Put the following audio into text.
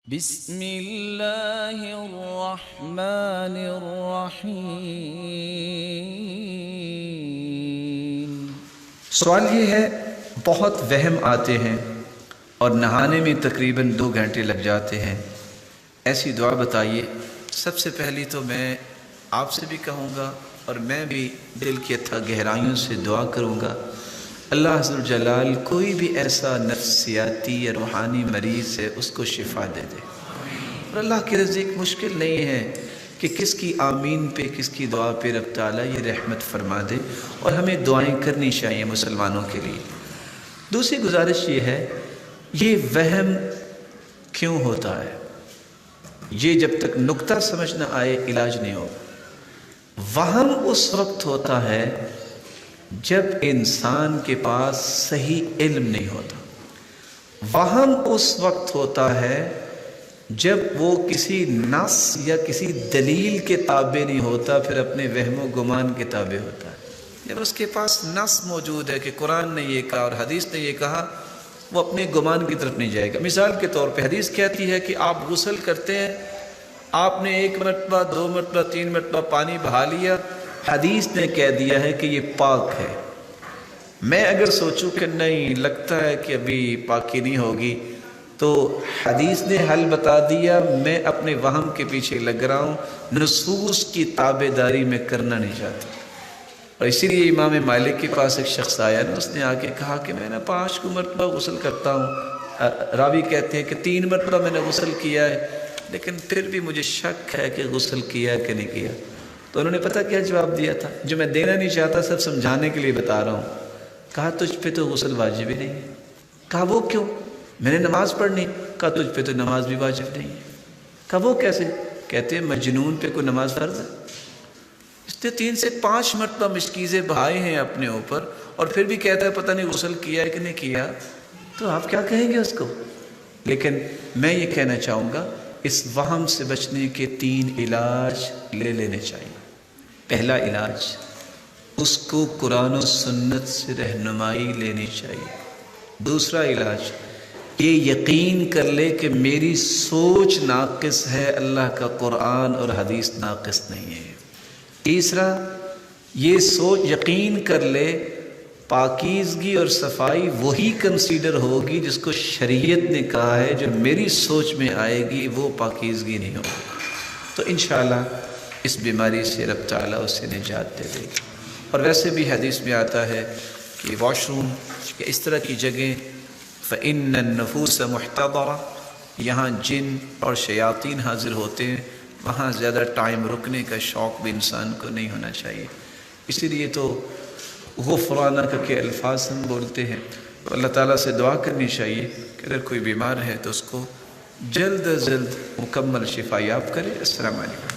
بسم اللہ الرحمن الرحیم۔ سوال یہ ہے، بہت وہم آتے ہیں اور نہانے میں تقریباً 2 گھنٹے لگ جاتے ہیں، ایسی دعا بتائیے۔ سب سے پہلی تو میں آپ سے بھی کہوں گا اور میں بھی دل کی اتھا گہرائیوں سے دعا کروں گا، اللہ عز و جلال کوئی بھی ایسا نفسیاتی یا روحانی مریض ہے اس کو شفا دے دے، اور اللہ کی رزق مشکل نہیں ہے کہ کس کی آمین پہ، کس کی دعا پہ رب تعالیٰ یہ رحمت فرما دے، اور ہمیں دعائیں کرنی چاہیے مسلمانوں کے لیے۔ دوسری گزارش یہ ہے، یہ وہم کیوں ہوتا ہے؟ یہ جب تک نقطہ سمجھ نہ آئے علاج نہیں ہوگا۔ وہم اس وقت ہوتا ہے جب انسان کے پاس صحیح علم نہیں ہوتا۔ وہم اس وقت ہوتا ہے جب وہ کسی نص یا کسی دلیل کے تابع نہیں ہوتا، پھر اپنے وہم و گمان کے تابع ہوتا ہے۔ جب اس کے پاس نص موجود ہے کہ قرآن نے یہ کہا اور حدیث نے یہ کہا، وہ اپنے گمان کی طرف نہیں جائے گا۔ مثال کے طور پہ حدیث کہتی ہے کہ آپ غسل کرتے ہیں، آپ نے 1 مرتبہ 2 مرتبہ 3 مرتبہ پانی بہا لیا، حدیث نے کہہ دیا ہے کہ یہ پاک ہے۔ میں اگر سوچوں کہ نہیں، لگتا ہے کہ ابھی پاکی نہیں ہوگی، تو حدیث نے حل بتا دیا، میں اپنے وہم کے پیچھے لگ رہا ہوں، نصوص کی تابع داری میں کرنا نہیں چاہتا۔ اور اسی لیے امام مالک کے پاس ایک شخص آیا نا، اس نے آ کے کہا کہ میں 5 مرتبہ غسل کرتا ہوں، راوی کہتے ہیں کہ 3 مرتبہ میں نے غسل کیا ہے، لیکن پھر بھی مجھے شک ہے کہ غسل کیا کہ نہیں کیا۔ تو انہوں نے پتہ کیا جواب دیا تھا، جو میں دینا نہیں چاہتا، سب سمجھانے کے لیے بتا رہا ہوں۔ کہا تجھ پہ تو غسل واجب ہی نہیں ہے۔ کہا وہ کیوں؟ میں نے نماز پڑھنی۔ کہا تجھ پہ تو نماز بھی واجب نہیں ہے۔ کہا وہ کیسے؟ کہتے ہیں مجنون پہ کوئی نماز فرض ہے؟ اس نے 3 سے 5 مرتبہ مشکیزیں بہائے ہیں اپنے اوپر، اور پھر بھی کہتا ہے پتہ نہیں غسل کیا ہے کہ نہیں کیا، تو آپ کیا کہیں گے اس کو؟ لیکن میں یہ کہنا چاہوں گا، اس وہم سے بچنے کے 3 علاج لے لینے چاہیے۔ پہلا علاج، اس کو قرآن و سنت سے رہنمائی لینی چاہیے۔ دوسرا علاج، یہ یقین کر لے کہ میری سوچ ناقص ہے، اللہ کا قرآن اور حدیث ناقص نہیں ہے۔ تیسرا، یہ سوچ یقین کر لے پاکیزگی اور صفائی وہی کنسیڈر ہوگی جس کو شریعت نے کہا ہے، جو میری سوچ میں آئے گی وہ پاکیزگی نہیں ہوگی، تو انشاءاللہ اس بیماری سے رب تعالیٰ اسے نجات دے دے گی۔ اور ویسے بھی حدیث میں آتا ہے کہ واش روم یا اس طرح کی جگہ فَإِنَّ النُّفُوسَ مُحْتَضَرَةٌ، یہاں جن اور شیاطین حاضر ہوتے ہیں، وہاں زیادہ ٹائم رکنے کا شوق بھی انسان کو نہیں ہونا چاہیے۔ اسی لیے تو غفرانک کے الفاظ ہم بولتے ہیں، تو اللہ تعالیٰ سے دعا کرنی چاہیے کہ اگر کوئی بیمار ہے تو اس کو جلد از جلد مکمل شفا یاب کرے۔ السلام علیکم۔